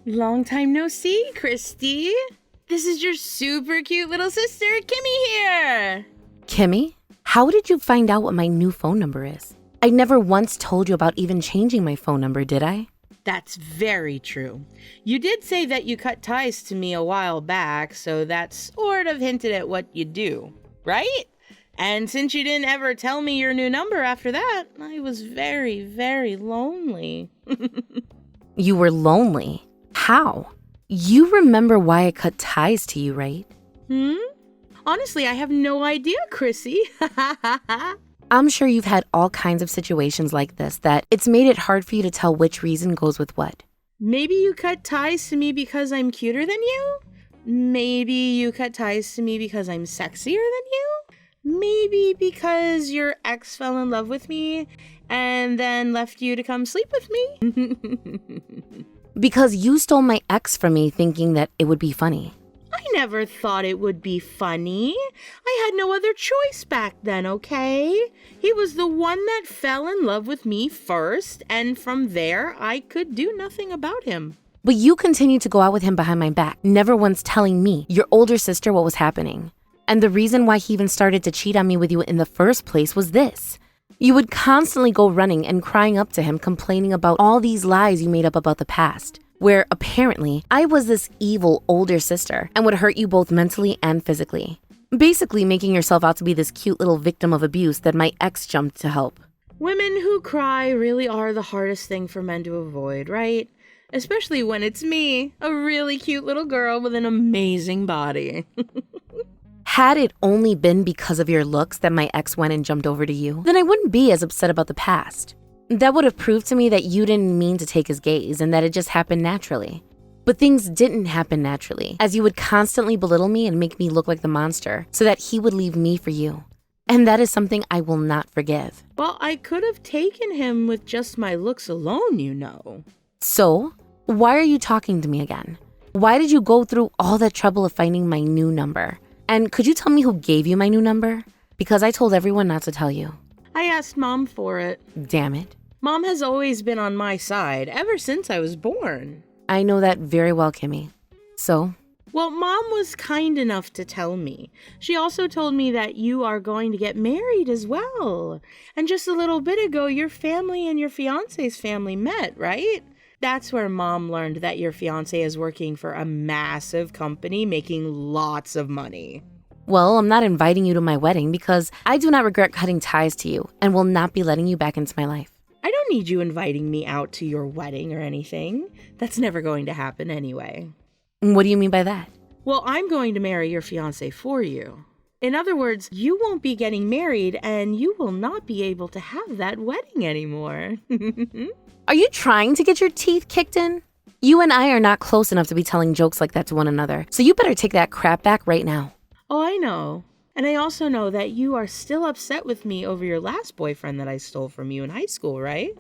Long time no see, Christy. This is your super cute little sister, Kimmy here. Kimmy? How did you find out what my new phone number is? I never once told you about even changing my phone number, did I? That's very true. You did say that you cut ties to me a while back, so that sort of hinted at what you do, right? And since you didn't ever tell me your new number after that, I was very, very lonely. You were lonely? How? You remember why I cut ties to you, right? Honestly, I have no idea, Chrissy. I'm sure you've had all kinds of situations like this that it's made it hard for you to tell which reason goes with what. Maybe you cut ties to me because I'm cuter than you? Maybe you cut ties to me because I'm sexier than you? Maybe because your ex fell in love with me and then left you to come sleep with me? Because you stole my ex from me thinking that it would be funny. I never thought it would be funny. I had no other choice back then, okay? He was the one that fell in love with me first, and from there, I could do nothing about him. But you continued to go out with him behind my back, never once telling me, your older sister, what was happening. And the reason why he even started to cheat on me with you in the first place was this. You would constantly go running and crying up to him, complaining about all these lies you made up about the past, where apparently I was this evil older sister and would hurt you both mentally and physically. Basically making yourself out to be this cute little victim of abuse that my ex jumped to help. Women who cry really are the hardest thing for men to avoid, right? Especially when it's me, a really cute little girl with an amazing body. Had it only been because of your looks that my ex went and jumped over to you, then I wouldn't be as upset about the past. That would have proved to me that you didn't mean to take his gaze and that it just happened naturally. But things didn't happen naturally, as you would constantly belittle me and make me look like the monster so that he would leave me for you. And that is something I will not forgive. Well, I could have taken him with just my looks alone, you know. So, why are you talking to me again? Why did you go through all that trouble of finding my new number? And could you tell me who gave you my new number? Because I told everyone not to tell you. I asked Mom for it. Damn it. Mom has always been on my side ever since I was born. I know that very well, Kimmy. So? Well, Mom was kind enough to tell me. She also told me that you are going to get married as well. And just a little bit ago, your family and your fiance's family met, right? That's where Mom learned that your fiance is working for a massive company making lots of money. Well, I'm not inviting you to my wedding because I do not regret cutting ties to you and will not be letting you back into my life. I don't need you inviting me out to your wedding or anything. That's never going to happen anyway. What do you mean by that? Well, I'm going to marry your fiance for you. In other words, you won't be getting married and you will not be able to have that wedding anymore. Are you trying to get your teeth kicked in? You and I are not close enough to be telling jokes like that to one another, so you better take that crap back right now. Oh, I know. And I also know that you are still upset with me over your last boyfriend that I stole from you in high school, right?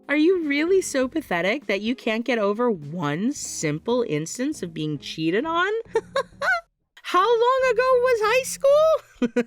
Are you really so pathetic that you can't get over one simple instance of being cheated on? How long ago was high school?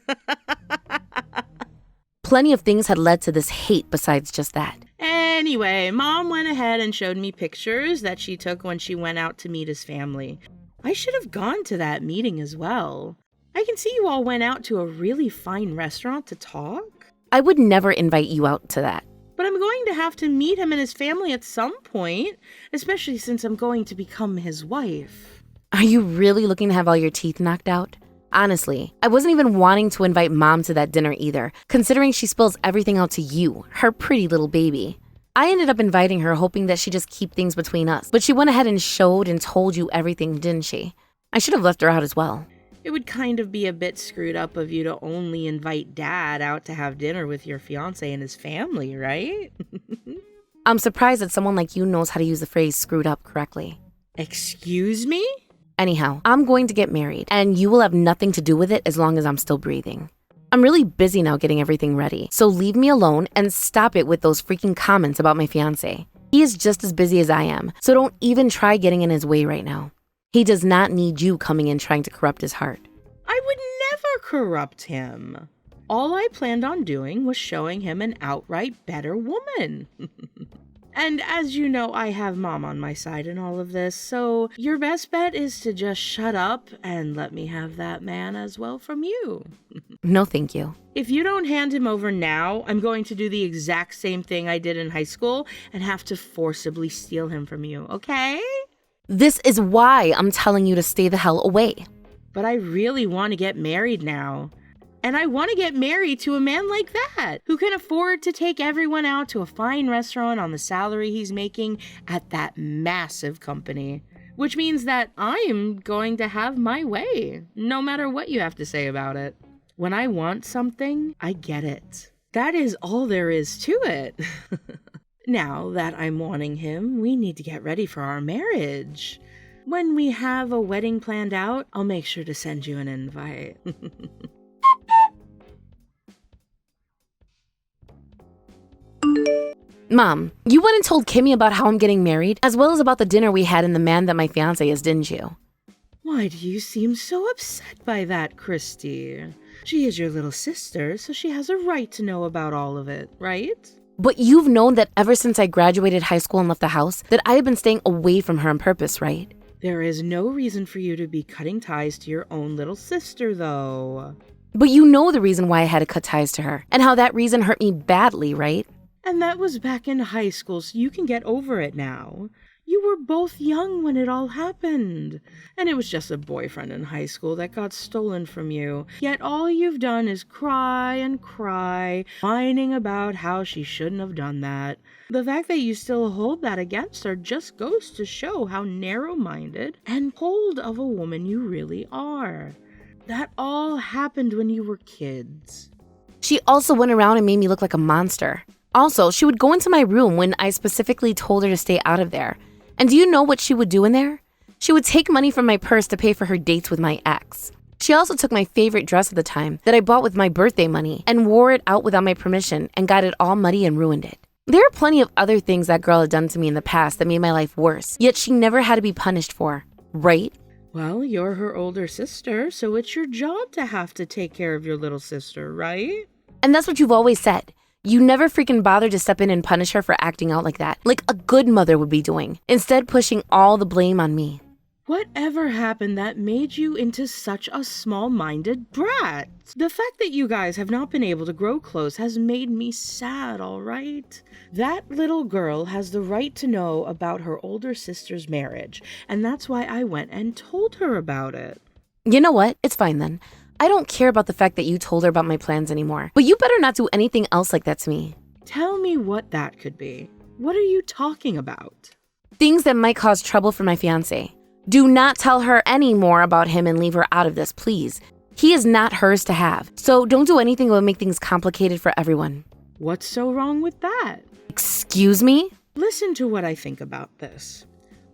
Plenty of things had led to this hate besides just that. Anyway, Mom went ahead and showed me pictures that she took when she went out to meet his family. I should have gone to that meeting as well. I can see you all went out to a really fine restaurant to talk. I would never invite you out to that. But I'm going to have to meet him and his family at some point, especially since I'm going to become his wife. Are you really looking to have all your teeth knocked out? Honestly, I wasn't even wanting to invite Mom to that dinner either, considering she spills everything out to you, her pretty little baby. I ended up inviting her hoping that she'd just keep things between us, but she went ahead and showed and told you everything, didn't she? I should have left her out as well. It would kind of be a bit screwed up of you to only invite Dad out to have dinner with your fiancé and his family, right? I'm surprised that someone like you knows how to use the phrase screwed up correctly. Excuse me? Anyhow, I'm going to get married, and you will have nothing to do with it as long as I'm still breathing. I'm really busy now getting everything ready, so leave me alone and stop it with those freaking comments about my fiancé. He is just as busy as I am, so don't even try getting in his way right now. He does not need you coming in trying to corrupt his heart. I would never corrupt him. All I planned on doing was showing him an outright better woman. And as you know, I have Mom on my side in all of this, so your best bet is to just shut up and let me have that man as well from you. No, thank you. If you don't hand him over now, I'm going to do the exact same thing I did in high school and have to forcibly steal him from you, okay? This is why I'm telling you to stay the hell away. But I really want to get married now. And I want to get married to a man like that, who can afford to take everyone out to a fine restaurant on the salary he's making at that massive company. Which means that I am going to have my way, no matter what you have to say about it. When I want something, I get it. That is all there is to it. Now that I'm wanting him, we need to get ready for our marriage. When we have a wedding planned out, I'll make sure to send you an invite. Mom, you went and told Kimmy about how I'm getting married, as well as about the dinner we had and the man that my fiancé is, didn't you? Why do you seem so upset by that, Christy? She is your little sister, so she has a right to know about all of it, right? But you've known that ever since I graduated high school and left the house, that I have been staying away from her on purpose, right? There is no reason for you to be cutting ties to your own little sister, though. But you know the reason why I had to cut ties to her, and how that reason hurt me badly, right? And that was back in high school, so you can get over it now. You were both young when it all happened. And it was just a boyfriend in high school that got stolen from you. Yet all you've done is cry and cry, whining about how she shouldn't have done that. The fact that you still hold that against her just goes to show how narrow-minded and cold of a woman you really are. That all happened when you were kids. She also went around and made me look like a monster. Also, she would go into my room when I specifically told her to stay out of there. And do you know what she would do in there? She would take money from my purse to pay for her dates with my ex. She also took my favorite dress at the time that I bought with my birthday money and wore it out without my permission and got it all muddy and ruined it. There are plenty of other things that girl had done to me in the past that made my life worse, yet she never had to be punished for, right? Well, you're her older sister, so it's your job to have to take care of your little sister, right? And that's what you've always said. You never freaking bothered to step in and punish her for acting out like that, like a good mother would be doing, instead pushing all the blame on me. Whatever happened that made you into such a small-minded brat? The fact that you guys have not been able to grow close has made me sad, all right? That little girl has the right to know about her older sister's marriage, and that's why I went and told her about it. You know what? It's fine then. I don't care about the fact that you told her about my plans anymore, but you better not do anything else like that to me. Tell me what that could be. What are you talking about? Things that might cause trouble for my fiancé. Do not tell her any more about him and leave her out of this, please. He is not hers to have, so don't do anything that will make things complicated for everyone. What's so wrong with that? Excuse me? Listen to what I think about this.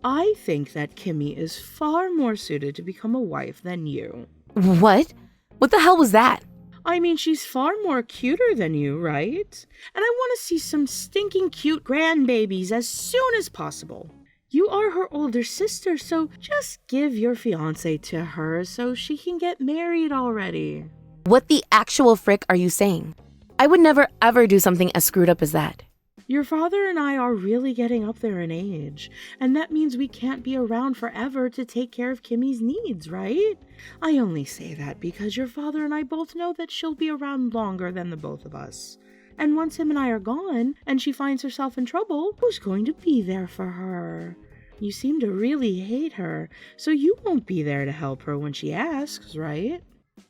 I think that Kimmy is far more suited to become a wife than you. What? What the hell was that? I mean, she's far more cuter than you, right? And I want to see some stinking cute grandbabies as soon as possible. You are her older sister, so just give your fiancé to her so she can get married already. What the actual frick are you saying? I would never ever do something as screwed up as that. Your father and I are really getting up there in age, and that means we can't be around forever to take care of Kimmy's needs, right? I only say that because your father and I both know that she'll be around longer than the both of us. And once him and I are gone, and she finds herself in trouble, who's going to be there for her? You seem to really hate her, so you won't be there to help her when she asks, right?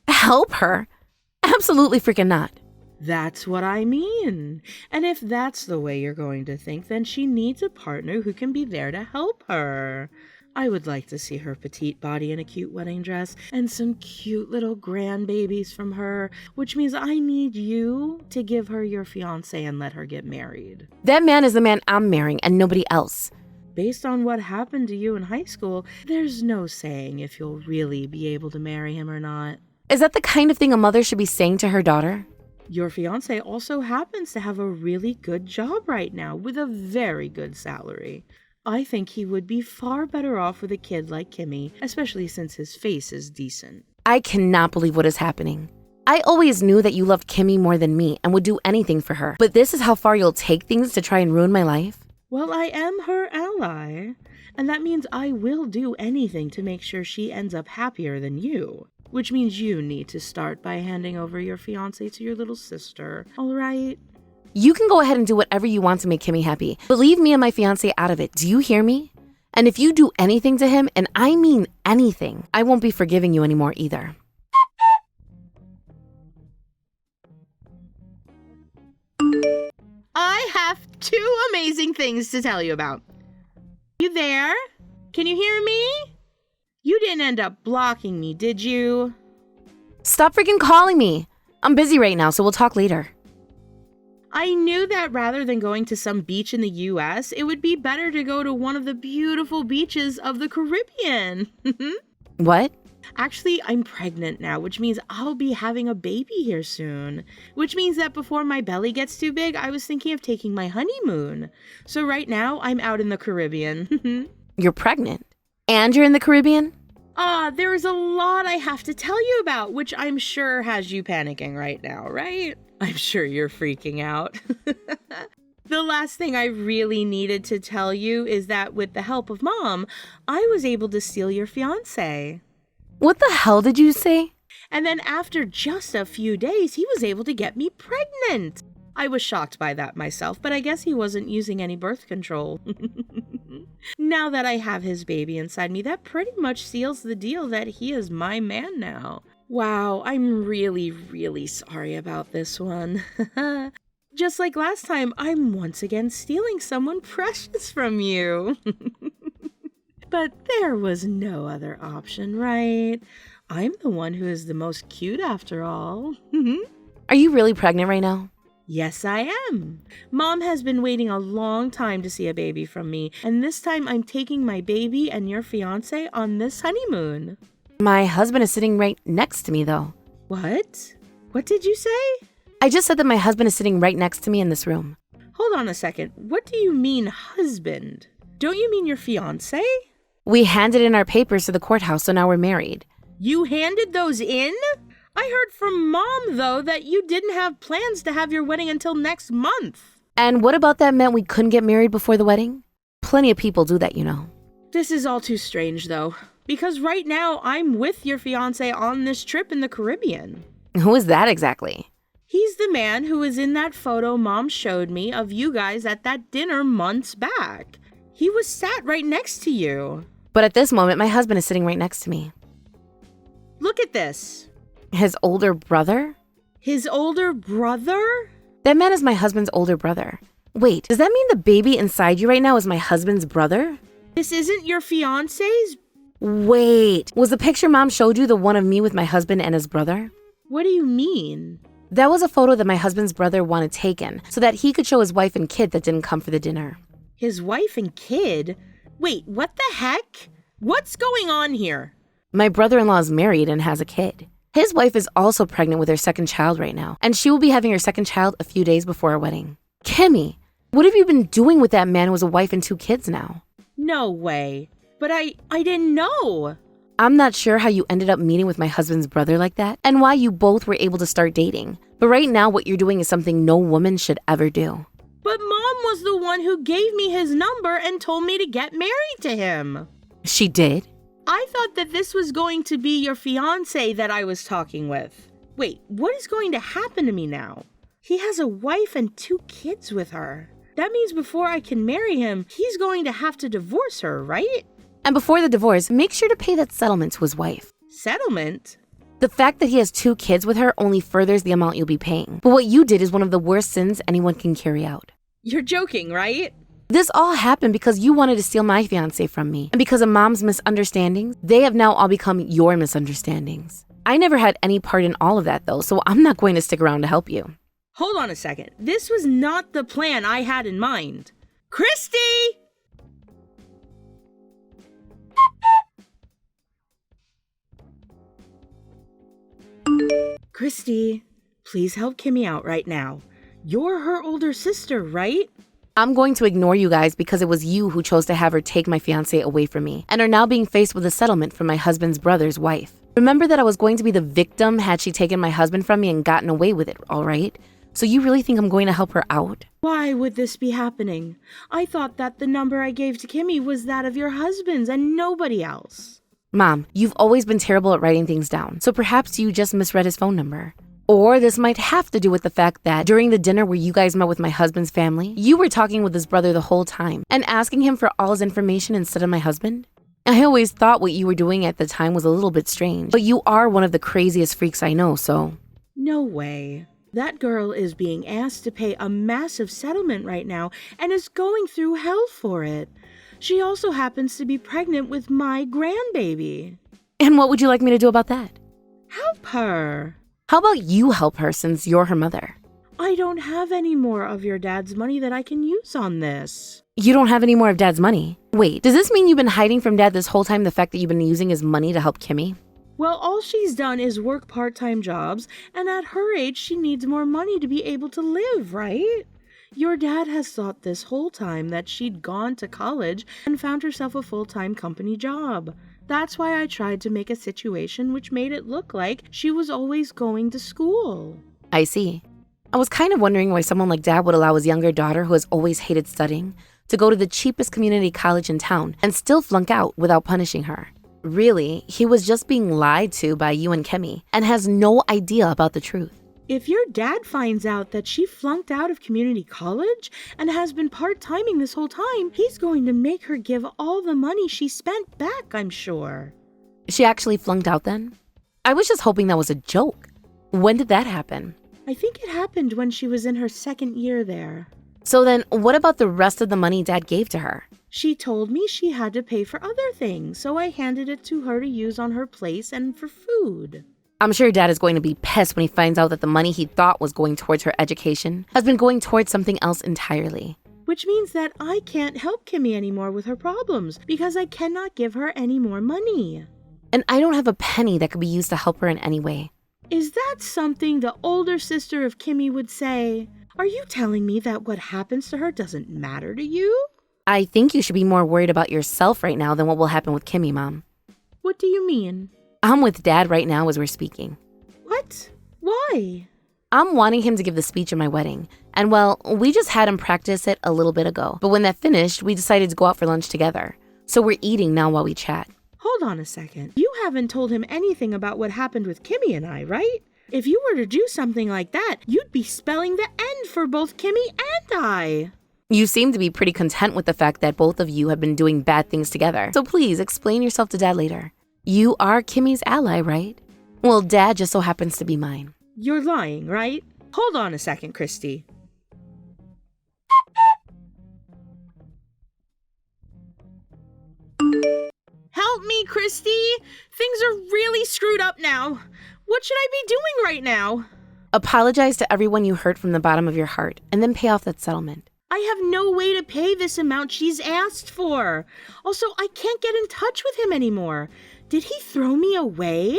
Help her? Absolutely freaking not. That's what I mean. And if that's the way you're going to think, then she needs a partner who can be there to help her. I would like to see her petite body in a cute wedding dress and some cute little grandbabies from her, which means I need you to give her your fiancé and let her get married. That man is the man I'm marrying and nobody else. Based on what happened to you in high school, there's no saying if you'll really be able to marry him or not. Is that the kind of thing a mother should be saying to her daughter? Your fiancé also happens to have a really good job right now with a very good salary. I think he would be far better off with a kid like Kimmy, especially since his face is decent. I cannot believe what is happening. I always knew that you loved Kimmy more than me and would do anything for her, but this is how far you'll take things to try and ruin my life? Well, I am her ally, and that means I will do anything to make sure she ends up happier than you. Which means you need to start by handing over your fiancé to your little sister, all right? You can go ahead and do whatever you want to make Kimmy happy, but leave me and my fiancé out of it. Do you hear me? And if you do anything to him, and I mean anything, I won't be forgiving you anymore either. I have 2 amazing things to tell you about. You there? Can you hear me? You didn't end up blocking me, did you? Stop freaking calling me. I'm busy right now, so we'll talk later. I knew that rather than going to some beach in the US, it would be better to go to one of the beautiful beaches of the Caribbean. What? Actually, I'm pregnant now, which means I'll be having a baby here soon. Which means that before my belly gets too big, I was thinking of taking my honeymoon. So right now, I'm out in the Caribbean. You're pregnant? And you're in the Caribbean? There is a lot I have to tell you about, which I'm sure has you panicking right now, right? I'm sure you're freaking out. The last thing I really needed to tell you is that with the help of Mom, I was able to steal your fiancé. What the hell did you say? And then after just a few days, he was able to get me pregnant. I was shocked by that myself, but I guess he wasn't using any birth control. Now that I have his baby inside me, that pretty much seals the deal that he is my man now. Wow, I'm really, really sorry about this one. Just like last time, I'm once again stealing someone precious from you. But there was no other option, right? I'm the one who is the most cute after all. Are you really pregnant right now? Yes, I am. Mom has been waiting a long time to see a baby from me, and this time I'm taking my baby and your fiancé on this honeymoon. My husband is sitting right next to me, though. What? What did you say? I just said that my husband is sitting right next to me in this room. Hold on a second. What do you mean, husband? Don't you mean your fiancé? We handed in our papers to the courthouse, so now we're married. You handed those in? I heard from Mom, though, that you didn't have plans to have your wedding until next month. And what about that meant we couldn't get married before the wedding? Plenty of people do that, you know. This is all too strange, though, because right now I'm with your fiancé on this trip in the Caribbean. Who is that exactly? He's the man who was in that photo Mom showed me of you guys at that dinner months back. He was sat right next to you. But at this moment, my husband is sitting right next to me. Look at this. His older brother? His older brother? That man is my husband's older brother. Wait, does that mean the baby inside you right now is my husband's brother? This isn't your fiancé's? Wait, was the picture Mom showed you the one of me with my husband and his brother? What do you mean? That was a photo that my husband's brother wanted taken so that he could show his wife and kid that didn't come for the dinner. His wife and kid? Wait, what the heck? What's going on here? My brother-in-law is married and has a kid. His wife is also pregnant with her second child right now, and she will be having her second child a few days before our wedding. Kimmy, what have you been doing with that man who has a wife and 2 kids now? No way. But I didn't know. I'm not sure how you ended up meeting with my husband's brother like that, and why you both were able to start dating. But right now, what you're doing is something no woman should ever do. But Mom was the one who gave me his number and told me to get married to him. She did? I thought that this was going to be your fiancé that I was talking with. Wait, what is going to happen to me now? He has a wife and 2 kids with her. That means before I can marry him, he's going to have to divorce her, right? And before the divorce, make sure to pay that settlement to his wife. Settlement? The fact that he has 2 kids with her only furthers the amount you'll be paying. But what you did is one of the worst sins anyone can carry out. You're joking, right? This all happened because you wanted to steal my fiancé from me. And because of Mom's misunderstandings, they have now all become your misunderstandings. I never had any part in all of that though, so I'm not going to stick around to help you. Hold on a second. This was not the plan I had in mind. Christy! Christy, please help Kimmy out right now. You're her older sister, right? I'm going to ignore you guys because it was you who chose to have her take my fiancé away from me and are now being faced with a settlement from my husband's brother's wife. Remember that I was going to be the victim had she taken my husband from me and gotten away with it, all right? So you really think I'm going to help her out? Why would this be happening? I thought that the number I gave to Kimmy was that of your husband's and nobody else. Mom, you've always been terrible at writing things down, so perhaps you just misread his phone number. Or this might have to do with the fact that during the dinner where you guys met with my husband's family, you were talking with his brother the whole time and asking him for all his information instead of my husband. I always thought what you were doing at the time was a little bit strange, but you are one of the craziest freaks I know, so... No way. That girl is being asked to pay a massive settlement right now and is going through hell for it. She also happens to be pregnant with my grandbaby. And what would you like me to do about that? Help her. How about you help her since you're her mother? I don't have any more of your dad's money that I can use on this. You don't have any more of Dad's money? Wait, does this mean you've been hiding from Dad this whole time the fact that you've been using his money to help Kimmy? Well, all she's done is work part-time jobs, and at her age, she needs more money to be able to live, right? Your dad has thought this whole time that she'd gone to college and found herself a full-time company job. That's why I tried to make a situation which made it look like she was always going to school. I see. I was kind of wondering why someone like Dad would allow his younger daughter, who has always hated studying, to go to the cheapest community college in town and still flunk out without punishing her. Really, he was just being lied to by you and Kimmy and has no idea about the truth. If your dad finds out that she flunked out of community college and has been part-timing this whole time, he's going to make her give all the money she spent back, I'm sure. She actually flunked out then? I was just hoping that was a joke. When did that happen? I think it happened when she was in her second year there. So then, what about the rest of the money Dad gave to her? She told me she had to pay for other things, so I handed it to her to use on her place and for food. I'm sure Dad is going to be pissed when he finds out that the money he thought was going towards her education has been going towards something else entirely. Which means that I can't help Kimmy anymore with her problems because I cannot give her any more money. And I don't have a penny that could be used to help her in any way. Is that something the older sister of Kimmy would say? Are you telling me that what happens to her doesn't matter to you? I think you should be more worried about yourself right now than what will happen with Kimmy, Mom. What do you mean? I'm with Dad right now as we're speaking. What? Why? I'm wanting him to give the speech at my wedding. And well, we just had him practice it a little bit ago. But when that finished, we decided to go out for lunch together. So we're eating now while we chat. Hold on a second. You haven't told him anything about what happened with Kimmy and I, right? If you were to do something like that, you'd be spelling the end for both Kimmy and I. You seem to be pretty content with the fact that both of you have been doing bad things together. So please explain yourself to Dad later. You are Kimmy's ally, right? Well, Dad just so happens to be mine. You're lying, right? Hold on a second, Christy. Help me, Christy! Things are really screwed up now. What should I be doing right now? Apologize to everyone you hurt from the bottom of your heart, and then pay off that settlement. I have no way to pay this amount she's asked for. Also, I can't get in touch with him anymore. Did he throw me away?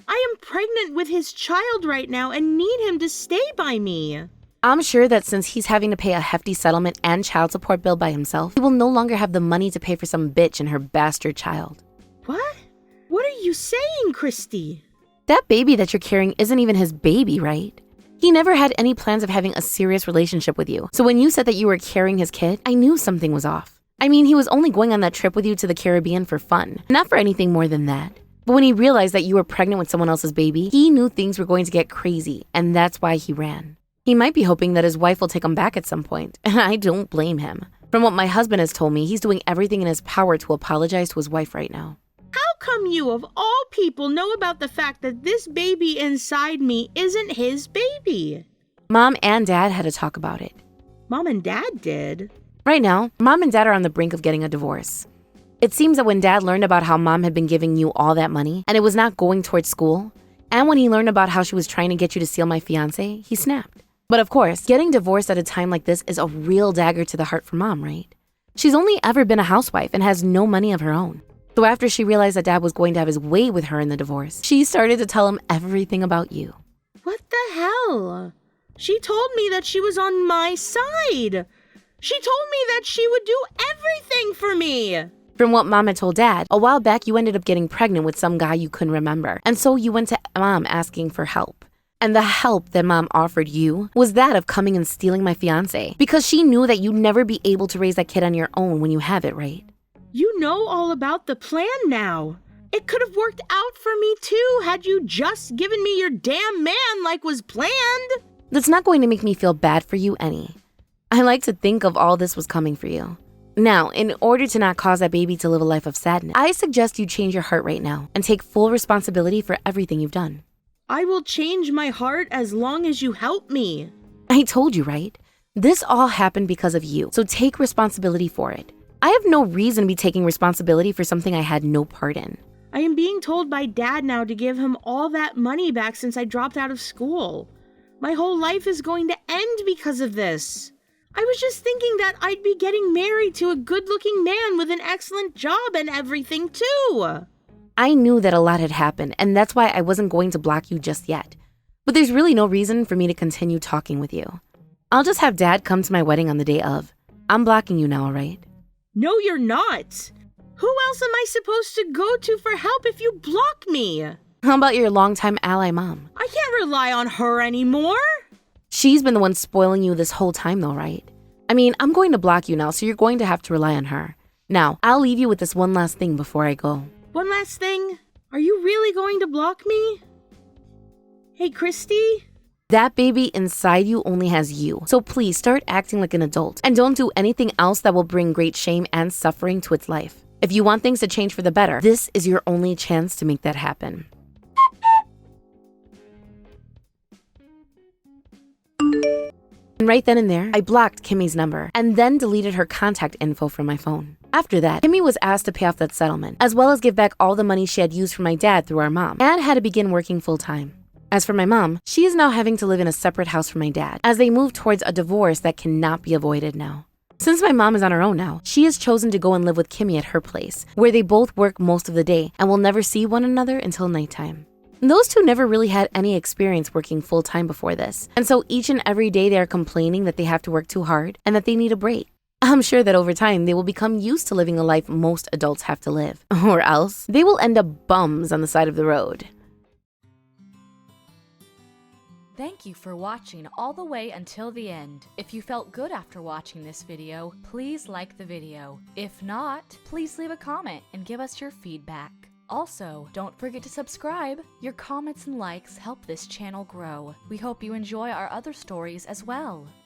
I am pregnant with his child right now and need him to stay by me. I'm sure that since he's having to pay a hefty settlement and child support bill by himself, he will no longer have the money to pay for some bitch and her bastard child. What? What are you saying, Christy? That baby that you're carrying isn't even his baby, right? He never had any plans of having a serious relationship with you. So when you said that you were carrying his kid, I knew something was off. I mean, he was only going on that trip with you to the Caribbean for fun, not for anything more than that. But when he realized that you were pregnant with someone else's baby, he knew things were going to get crazy, and that's why he ran. He might be hoping that his wife will take him back at some point, and I don't blame him. From what my husband has told me, he's doing everything in his power to apologize to his wife right now. How come you, of all people, know about the fact that this baby inside me isn't his baby? Mom and Dad had to talk about it. Mom and Dad did? Right now, Mom and Dad are on the brink of getting a divorce. It seems that when Dad learned about how Mom had been giving you all that money, and it was not going towards school, and when he learned about how she was trying to get you to steal my fiancé, he snapped. But of course, getting divorced at a time like this is a real dagger to the heart for Mom, right? She's only ever been a housewife and has no money of her own. So after she realized that Dad was going to have his way with her in the divorce, she started to tell him everything about you. What the hell? She told me that she was on my side. She told me that she would do everything for me. From what Mom had told Dad, a while back you ended up getting pregnant with some guy you couldn't remember. And so you went to Mom asking for help. And the help that mom offered you was that of coming and stealing my fiance because she knew that you'd never be able to raise that kid on your own when you have it, right? You know all about the plan now. It could have worked out for me too had you just given me your damn man like was planned. That's not going to make me feel bad for you any. I like to think of all this was coming for you. Now, in order to not cause that baby to live a life of sadness, I suggest you change your heart right now and take full responsibility for everything you've done. I will change my heart as long as you help me. I told you, right? This all happened because of you, so take responsibility for it. I have no reason to be taking responsibility for something I had no part in. I am being told by Dad now to give him all that money back since I dropped out of school. My whole life is going to end because of this. I was just thinking that I'd be getting married to a good-looking man with an excellent job and everything too. I knew that a lot had happened, and that's why I wasn't going to block you just yet. But there's really no reason for me to continue talking with you. I'll just have Dad come to my wedding on the day of. I'm blocking you now, all right? No, you're not. Who else am I supposed to go to for help if you block me? How about your longtime ally mom? I can't rely on her anymore. She's been the one spoiling you this whole time though, right? I mean, I'm going to block you now, so you're going to have to rely on her. Now, I'll leave you with this one last thing before I go. One last thing. Are you really going to block me? Hey, Christy? That baby inside you only has you, so please start acting like an adult and don't do anything else that will bring great shame and suffering to its life. If you want things to change for the better, this is your only chance to make that happen. And right then and there, I blocked Kimmy's number and then deleted her contact info from my phone. After that, Kimmy was asked to pay off that settlement, as well as give back all the money she had used for my dad through our mom, and had to begin working full-time. As for my mom, she is now having to live in a separate house from my dad, as they move towards a divorce that cannot be avoided now. Since my mom is on her own now, she has chosen to go and live with Kimmy at her place, where they both work most of the day and will never see one another until nighttime. Those two never really had any experience working full-time before this, and so each and every day they are complaining that they have to work too hard and that they need a break. I'm sure that over time they will become used to living a life most adults have to live, or else they will end up bums on the side of the road. Thank you for watching all the way until the end. If you felt good after watching this video, please like the video. If not, please leave a comment and give us your feedback. Also, don't forget to subscribe. Your comments and likes help this channel grow. We hope you enjoy our other stories as well.